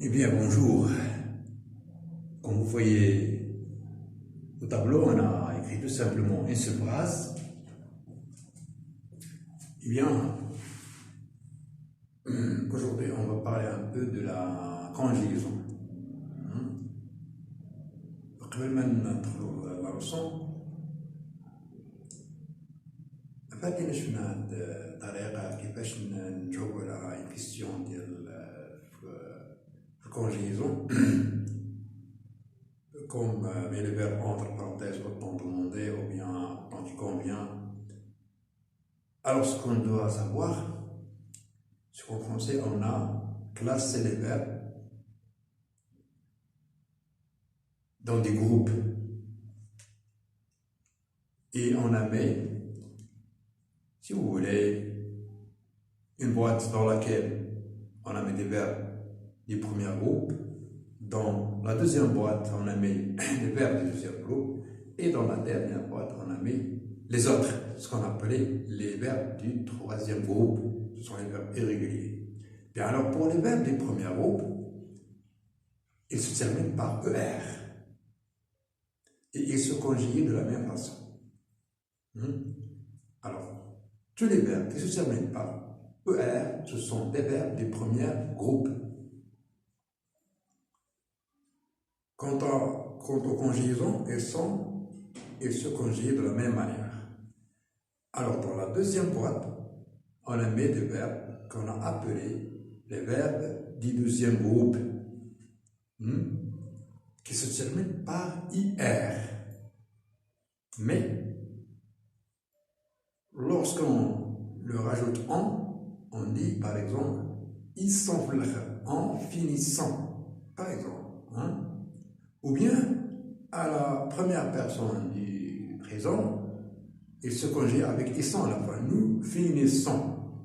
Eh bien, bonjour. Comme vous voyez au tableau, on a écrit tout simplement une seule phrase. Eh bien, aujourd'hui, on va parler un peu de la conjugaison. قبل ما ندخلوا la leçon, فاتنا شفنا الطريقة كيفاش نجاوبوا على une question ديال الكونجيزون comme met le verbe entre parenthèses au temps demandé ou bien au temps qui convient. Alors, ce qu'on doit savoir, c'est qu'en français, on a classé les verbes dans des groupes. Et on a mis, si vous voulez, une boîte dans laquelle on a mis des verbes du premier groupe. Dans la deuxième boîte, on a mis les verbes du deuxième groupe. Et dans la dernière boîte, on a mis les autres, ce qu'on appelait les verbes du troisième groupe. Ce sont les verbes irréguliers. Bien alors, pour les verbes du premier groupe, ils se terminent par ER. Et ils se conjuguent de la même façon. Alors, tous les verbes qui se terminent par ER, ce sont des verbes du premier groupe. Quant aux conjugaisons, ils se conjuguent de la même manière. Alors, dans la deuxième boîte, on a mis des verbes qu'on a appelés les verbes du deuxième groupe, qui se terminent par IR. Mais, lorsqu'on le rajoute on dit par exemple ils sont en finissant, par exemple. Ou bien, à la première personne du présent, il se conjugue avec ils sont à la fin. Nous finissons.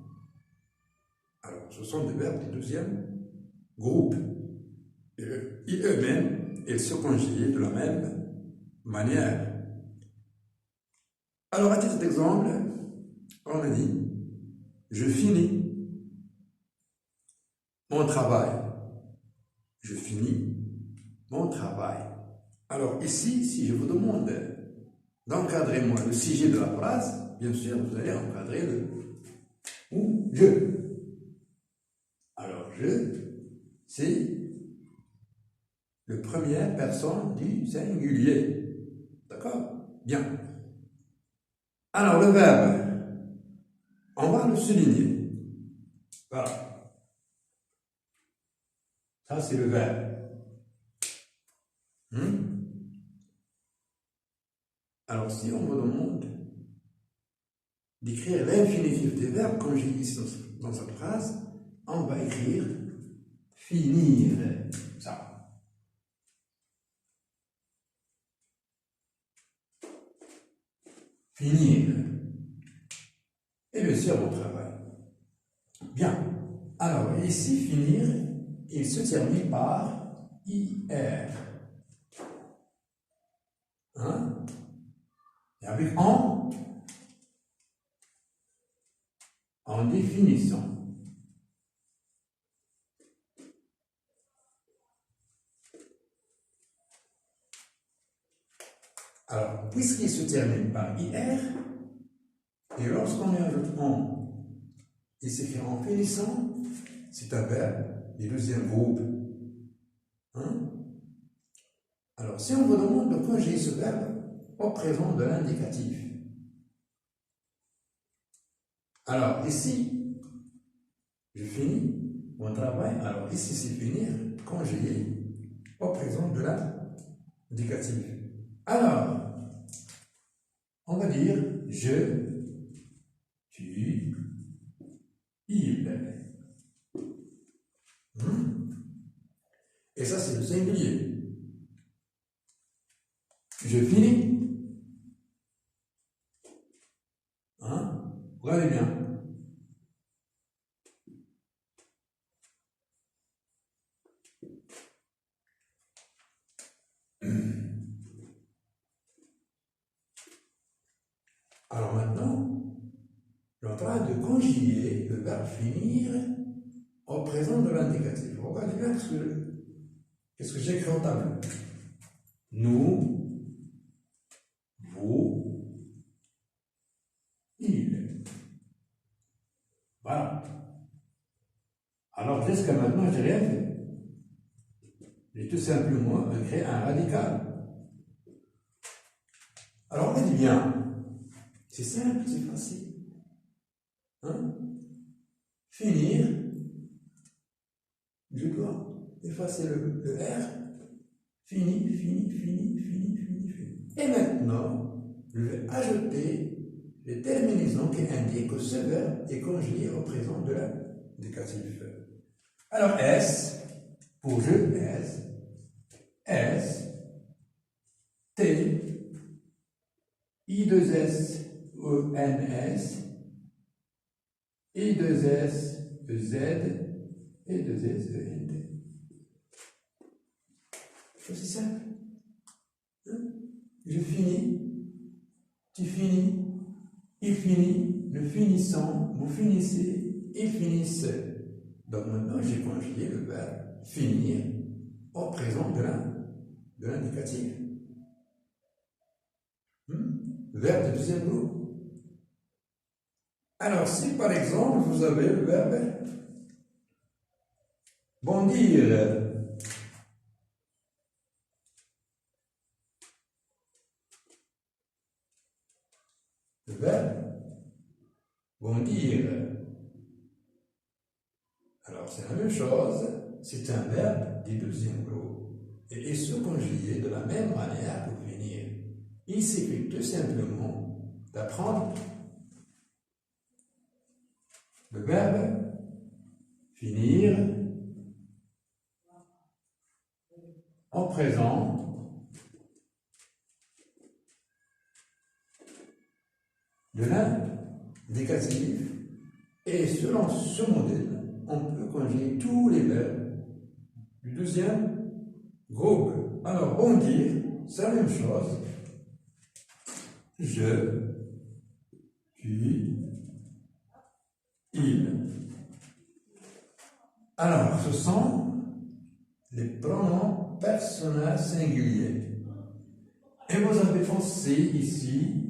Alors, ce sont des verbes du deuxième groupe. Et eux-mêmes, ils se conjuguent de la même manière. Alors, à titre d'exemple, on a dit je finis mon travail. Je finis mon travail. Alors ici, si je vous demande d'encadrer moi le sujet de la phrase, bien sûr, vous allez encadrer le ou je. Alors je, c'est le première personne du singulier. D'accord? Bien. Alors le verbe, on va le souligner. Voilà. Ça, c'est le verbe. Alors, si on me demande d'écrire l'infinitif des verbes conjugués ici dans cette phrase, on va écrire finir. Ça. Finir. Et bien sûr, mon travail. Bien. Alors, ici, finir, il se termine par IR. Et avec en définissant. Alors, puisqu'il se termine par IR, et lorsqu'on y ajoute en, il s'écrit en finissant, c'est un verbe du deuxième groupe. Alors, si on vous demande de conjuguer ce verbe au présent de l'indicatif. Alors, ici, je finis mon travail. Alors, ici, c'est finir, conjugué au présent de l'indicatif. Alors, on va dire je, tu, il. Et ça, c'est le singulier. Je finis. Regardez bien. Alors maintenant, je suis en train de conjuguer le verbe finir au présent de l'indicatif. Regardez bien ce que qu'est-ce que j'écris au tableau? Nous, vous, il. Voilà. Alors, jusqu'à maintenant, je n'ai rien fait. J'ai tout simplement créé un radical. Alors, on dit bien, c'est simple, c'est facile. Hein? Finir, je dois effacer le R. Fini. Et maintenant, je vais ajouter les terminaisons qui indiquent que ce verbe est conjugué au présent de l'indicatif. Alors, S, pour je, S, T, I2S, ENS, I2S, EZ, et 2S, ENT. C'est simple. Hein? Je finis, tu finis, il finit, nous finissons, vous finissez, ils finissent. Donc maintenant, j'ai conjugué le verbe finir au présent de l'indicatif. Verbe de deuxième groupe. Alors, si par exemple, vous avez le verbe bondir, le verbe bondir. Alors, c'est la même chose, c'est un verbe du deuxième groupe. Et il se conjugue de la même manière pour finir. Il suffit tout simplement d'apprendre le verbe finir en présent de l'indicatif. Et selon ce modèle, on peut conjuguer tous les verbes du deuxième groupe. Alors, bondir, c'est la même chose. Je, tu, il. Alors, ce sont les pronoms personnels singuliers. Et vous avez pensé ici,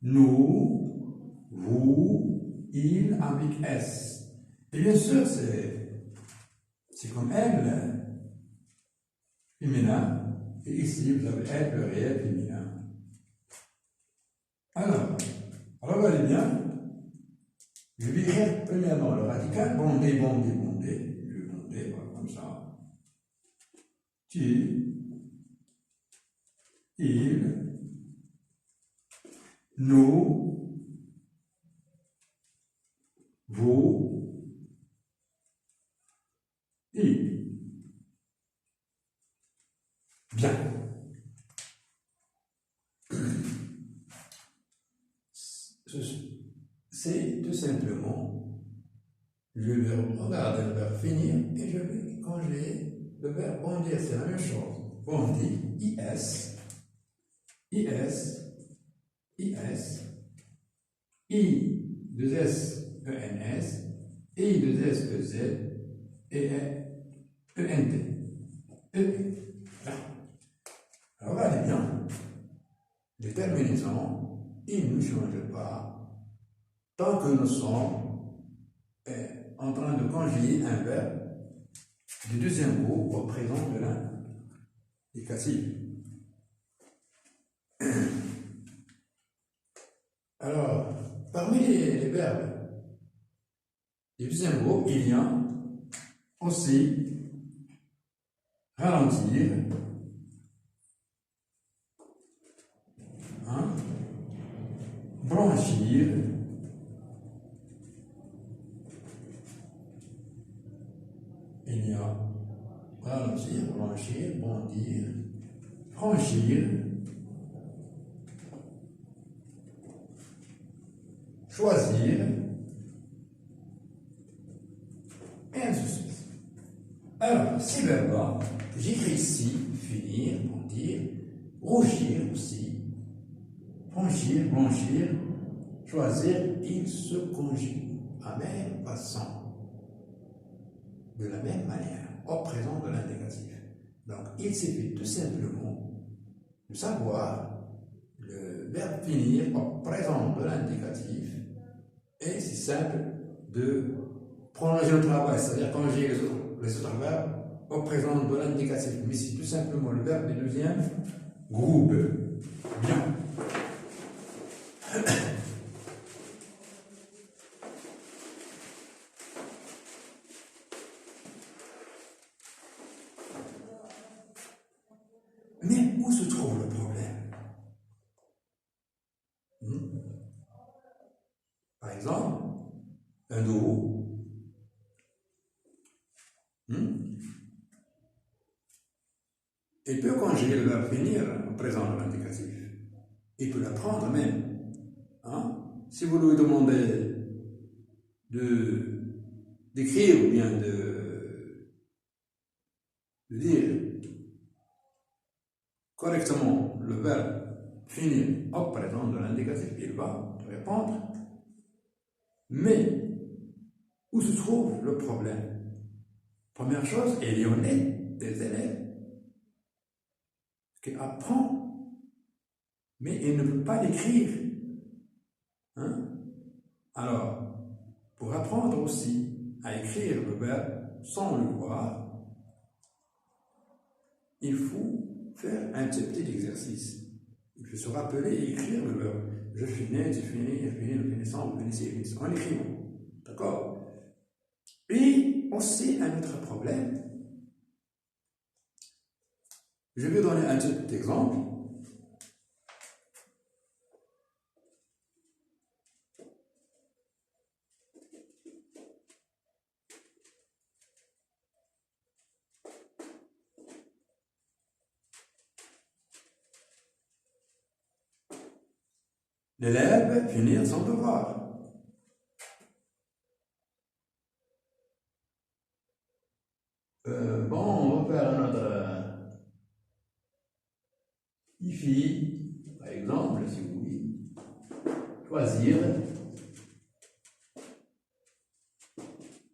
nous, vous, il avec S. Et bien sûr, c'est comme elle, féminin. Et ici, vous avez elle, pluriel, féminin. Alors, regardez bien. Je vais écrire premièrement le radical, bonder. Je vais bonder, voilà, comme ça. Tu, il, nous, vous, il. Bien. C'est tout simplement, je vais regarder le verbe finir et je vais conjuguer le verbe bondir, c'est la même chose. Bondir, IS, I, 2S, ENS, I, 2S, EZ, et ENT. Alors regardez bien, les terminaisons, ils ne changent pas tant que nous sommes en train de conjuguer un verbe du deuxième groupe au présent de l'indicatif. Alors, parmi les verbes du deuxième groupe, il y a aussi ralentir, blanchir, il y a ralentir, blanchir, bondir, franchir, choisir, et ainsi de suite. Alors, ces verbes-là, j'écris ici, finir, bondir, rougir aussi, franchir, blanchir, choisir, ils se conjuguent à même façon, de la même manière, au présent de l'indicatif. Donc, il suffit tout simplement de savoir le verbe finir au présent de l'indicatif et c'est simple de prolonger le travail, c'est-à-dire conjuguer les autres verbes au présent de l'indicatif. Mais c'est tout simplement le verbe du deuxième groupe. Bien. Mais où se trouve le problème? Par exemple, un dos. Il peut conjuguer le verbe finir au présent de l'indicatif. Il peut l'apprendre même. Si vous lui demandez d'écrire ou bien de dire correctement le verbe finir au présent de l'indicatif, il va répondre. Mais où se trouve le problème? Première chose, il y en a des élèves qui apprennent, mais ils ne peuvent pas l'écrire. Alors, pour apprendre aussi à écrire le verbe sans le voir, il faut faire un petit exercice. Il faut se rappeler et écrire le verbe. Je finis, tu finis, il finit, nous finissons, vous finissez, il finissez. En écrivant. D'accord? Et aussi, un autre problème. Je vais donner un petit exemple. L'élève finir son devoir. Bon, on va faire notre IFI, par exemple, si vous voulez, choisir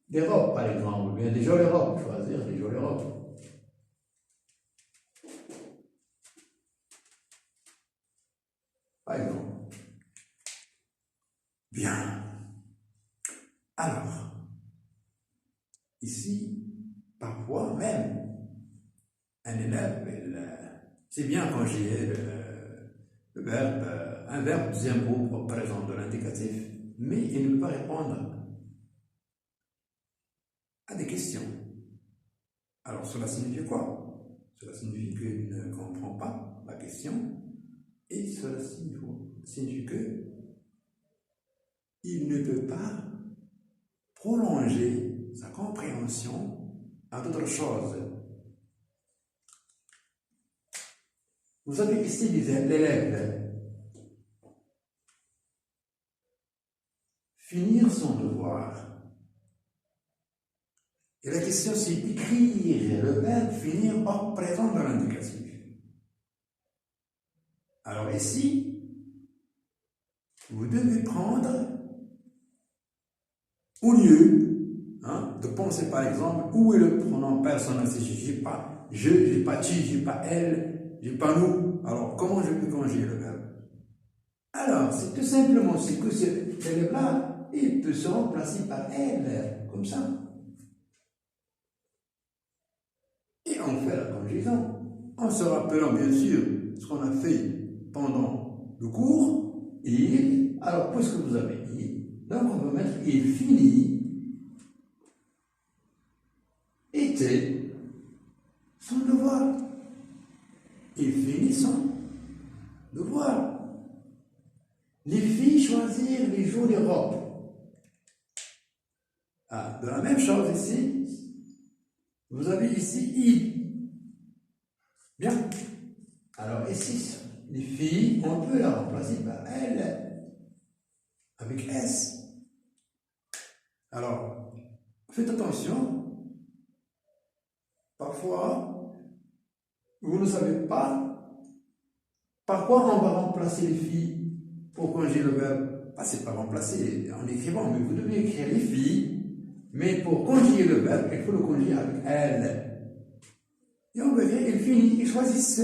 des robes, par exemple, ou bien des jolies robes, choisir des jolies robes. Par exemple. Bien. Alors, ici, parfois même, un élève, c'est bien quand j'ai le verbe, un verbe deuxième groupe au présent de l'indicatif, mais il ne peut pas répondre à des questions. Alors, cela signifie quoi? Cela signifie qu'il ne comprend pas la question, et cela signifie que il ne peut pas prolonger sa compréhension à d'autres choses. Vous avez ici l'élève finir son devoir. Et la question c'est d'écrire le verbe finir au présent de l'indicatif. Alors ici, vous devez prendre au lieu de penser par exemple où est le pronom personnel si je n'ai pas je, j'ai pas tu, j'ai pas elle, j'ai pas nous. Alors comment je peux conjuguer le verbe? Alors c'est tout simplement c'est que cet élève-là, il peut se remplacer par elle, comme ça. Et on fait la conjugaison en se rappelant bien sûr ce qu'on a fait pendant le cours. Il, alors puisque vous avez dit, donc on va mettre il finit. Était son devoir. Il finit son devoir. Les filles choisirent les jolies robes. De la même chose ici, vous avez ici il. Bien. Alors ici, les filles, on peut la remplacer par elle avec S. Alors, faites attention. Parfois, vous ne savez pas par quoi on va remplacer les filles pour conjuguer le verbe. C'est pas remplacer en écrivant, mais vous devez écrire les filles, mais pour conjuguer le verbe, il faut le conjuguer avec elle. Et on veut dire, ils finissent, ils choisissent.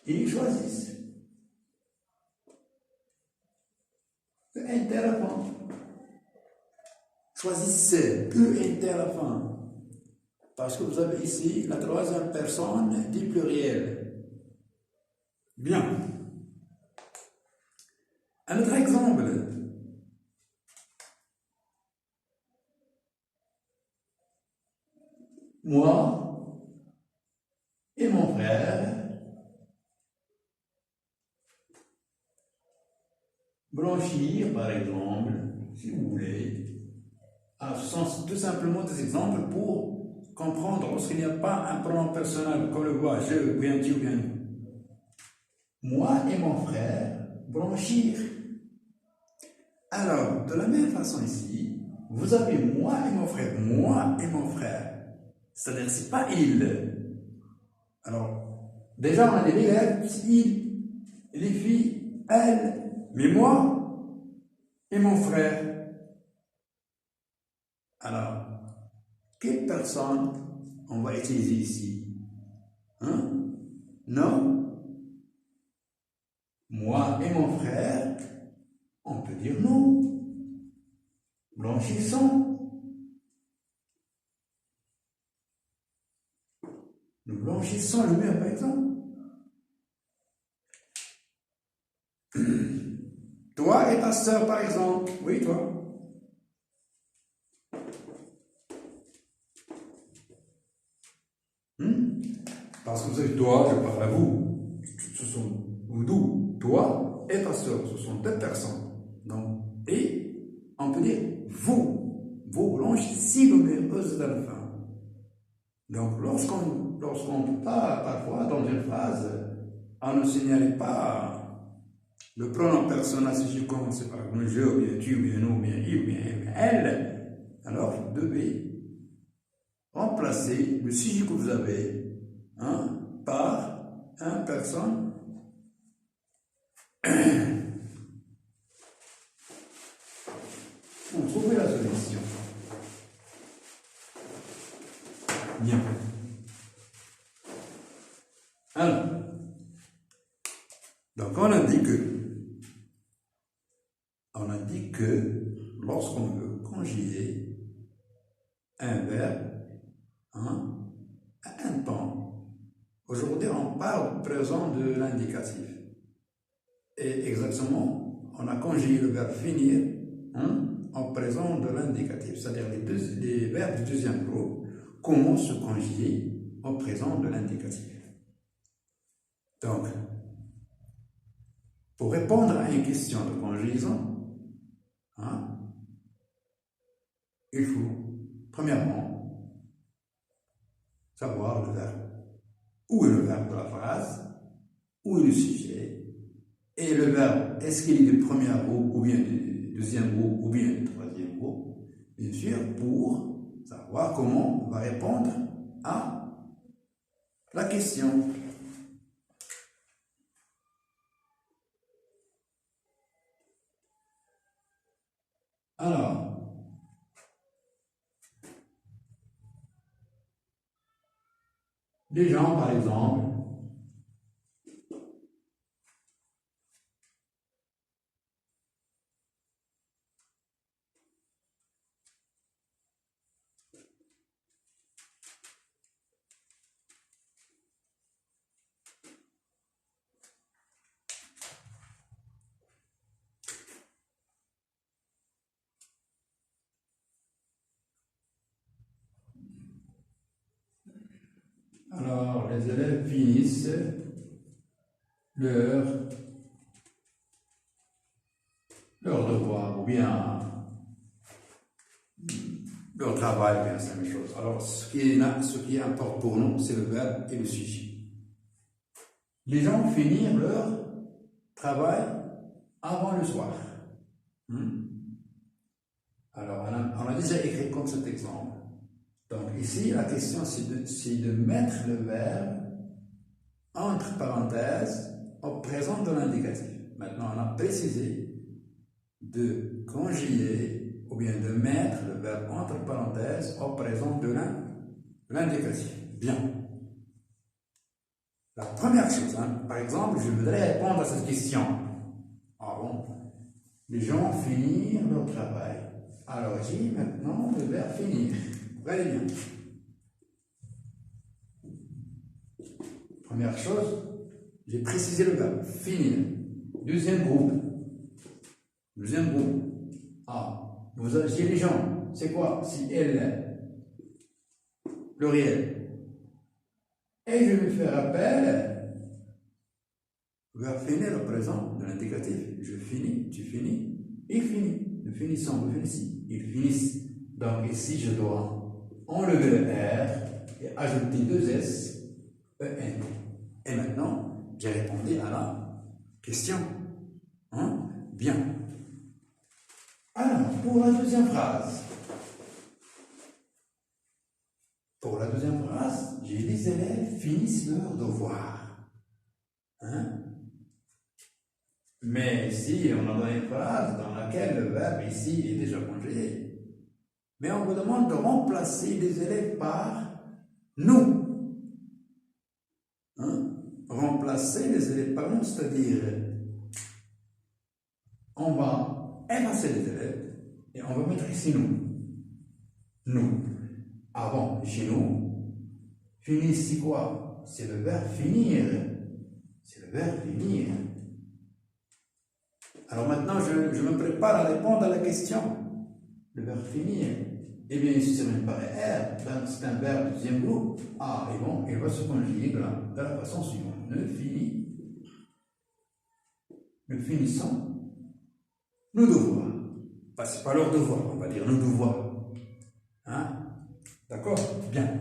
Ils choisissent. Le nt à la fin. Choisissez, ent à la fin. Parce que vous avez ici la troisième personne du pluriel. Bien. Un autre exemple. Moi et mon frère blanchir, par exemple, si vous voulez. Ce sont tout simplement des exemples pour comprendre lorsqu'il n'y a pas un pronom personnel, comme le voit je, ou bien tu, ou bien nous. Moi et mon frère blanchir. Alors, de la même façon ici, vous avez moi et mon frère. Moi et mon frère. C'est-à-dire, c'est pas il. Alors, déjà, on a des élèves, il, les filles, elle, mais moi et mon frère. Alors, quelle personne on va utiliser ici? Hein? Non? Moi et mon frère, on peut dire non. Blanchissons. Nous blanchissons le mur, par exemple. Toi et ta sœur, par exemple. Oui, toi. Parce que vous savez, toi, je parle à vous. Ce sont vous deux. Toi et ta sœur, ce sont deux personnes. Donc, et on peut dire vous. Vous blanchissez le mur à la fin. Donc, lorsqu'on ne peut pas, parfois, dans une phrase, on ne signale pas le pronom personnel, si je commence par le je, ou bien tu, ou bien nous, ou bien il, ou bien elle, alors vous devez remplacer le sujet que vous avez par une personne pour trouver la solution. Bien. Alors, donc on a dit que lorsqu'on veut conjuguer un verbe à un temps, aujourd'hui on parle présent de l'indicatif. Et exactement, on a conjugué le verbe finir en présent de l'indicatif, c'est-à-dire les verbes du deuxième groupe, comment se conjuguer en présent de l'indicatif. Donc, pour répondre à une question de conjugaison, il faut, premièrement, savoir le verbe. Où est le verbe de la phrase? Où est le sujet? Et le verbe, est-ce qu'il est du premier groupe, ou bien du deuxième groupe, ou bien du troisième groupe? Bien sûr, pour savoir comment on va répondre à la question. Alors, les gens, par exemple, les élèves finissent leur devoir ou bien leur travail, bien c'est la même chose. Alors, ce qui importe pour nous, c'est le verbe et le sujet. Les gens finissent leur travail avant le soir. Alors, on a déjà écrit comme cet exemple. Donc, ici, la question, c'est de mettre le verbe entre parenthèses au présent de l'indicatif. Maintenant, on a précisé de conjuguer ou bien de mettre le verbe entre parenthèses au présent de l'indicatif. Bien. La première chose, par exemple, je voudrais répondre à cette question. Ah bon? Les gens finissent leur travail. Alors, j'ai maintenant le verbe finir. Très bien. Première chose, j'ai précisé le verbe finir. Deuxième groupe. Ah, vous avez les gens. C'est quoi? Si elle, pluriel. Et je vais faire appel. Le verbe finir, le présent de l'indicatif. Je finis, tu finis, il finit. Nous finissons, vous finissez, ils finissent. Donc ici, je dois enlever le R et ajouter deux S, EN. Et maintenant, j'ai répondu à la question. Bien. Alors, pour la deuxième phrase. Pour la deuxième phrase, j'ai dit les élèves finissent leur devoir. Mais ici, on a une phrase dans laquelle le verbe ici est déjà conjugué. Mais on vous demande de remplacer les élèves par nous. Remplacer les élèves par nous, c'est-à-dire, on va effacer les élèves et on va mettre ici nous. Nous. Avant, chez nous, finir, c'est quoi? C'est le verbe finir. C'est le verbe finir. Alors maintenant, je me prépare à répondre à la question. Le verbe finir. Eh bien, ici, c'est même par R, donc c'est un verbe du deuxième groupe. Ah, et bon, il va se conjuguer de la façon suivante. Nous finissons nos devoirs. Enfin, c'est pas leur devoir, on va dire nos devoirs. D'accord? Bien.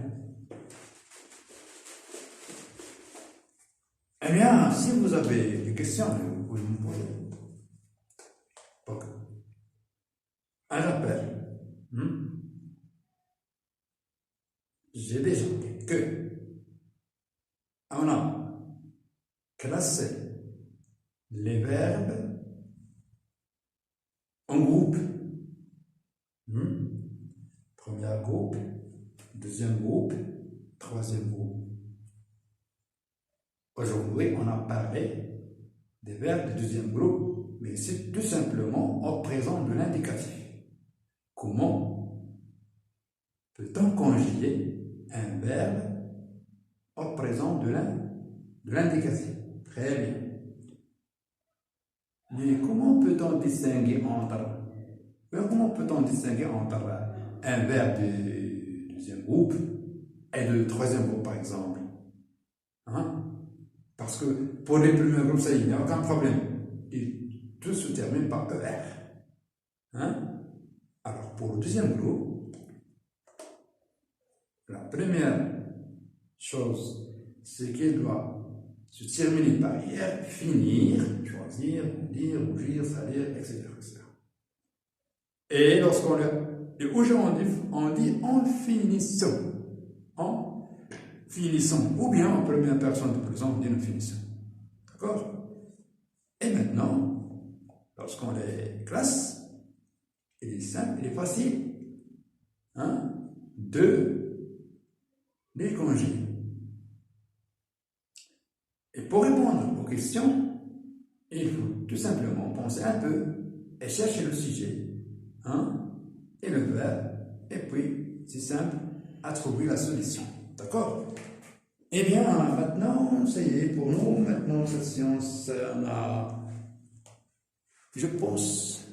Eh bien, si vous avez des questions, vous pouvez me poser. Donc, un rappel. J'ai déjà dit que on a classé les verbes en groupe. Premier groupe, deuxième groupe, troisième groupe. Aujourd'hui, on a parlé des verbes du deuxième groupe, mais c'est tout simplement au présent de l'indicatif. Comment peut-on conjuguer un verbe au présent de l'indicatif? Très bien. Mais comment peut-on distinguer entre un verbe du deuxième groupe et du troisième groupe, par exemple? Parce que pour les premiers groupes, ça, il n'y a aucun problème. Tout se termine par ER. Alors, pour le deuxième groupe, la première chose, c'est qu'il doit se terminer par IR, finir, choisir, dire, rougir, salir, etc. Et lorsqu'on et aujourd'hui, on dit en finissant. En finissant. Ou bien en première personne de présent, on dit en finissant. D'accord? Et maintenant, lorsqu'on les classe, il est simple, il est facile de les conjuguer. Et pour répondre aux questions, il faut tout simplement penser un peu et chercher le sujet et le verbe, et puis, c'est simple, à trouver la solution. D'accord? Eh bien, maintenant, ça y est, pour nous, maintenant, cette science, on a, je pense,